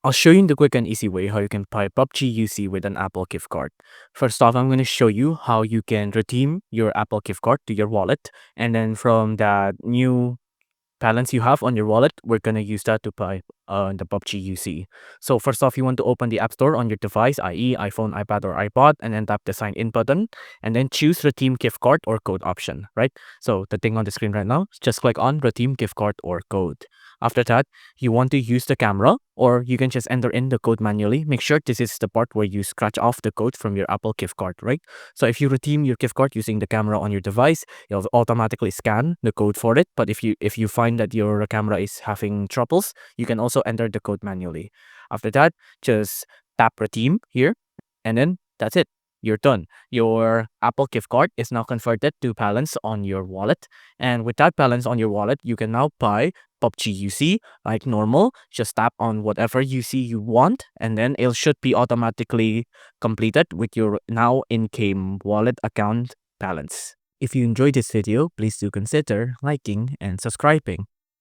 I'll show you the quick and easy way how you can buy PUBG UC with an Apple gift card. First off, I'm going to show you how you can redeem your Apple gift card to your wallet. And then from that new balance you have on your wallet, we're going to use that to buy the PUBG UC. So first off, you want to open the App Store on your device, i.e. iPhone, iPad, or iPod, and then tap the sign in button, and then choose redeem gift card or code option, right? So the thing on the screen right now, just click on redeem gift card or code. After that, you want to use the camera, or you can just enter in the code manually. Make sure this is the part where you scratch off the code from your Apple gift card, right? So if you redeem your gift card using the camera on your device, it'll automatically scan the code for it. But if you find that your camera is having troubles, you can also enter the code manually. After that, just tap redeem here, and then that's it. You're done. Your Apple gift card is now converted to balance on your wallet. And with that balance on your wallet, you can now buy PUBG UC like normal. Just tap on whatever UC you want, and then it should be automatically completed with your now in-game wallet account balance. If you enjoyed this video, please do consider liking and subscribing.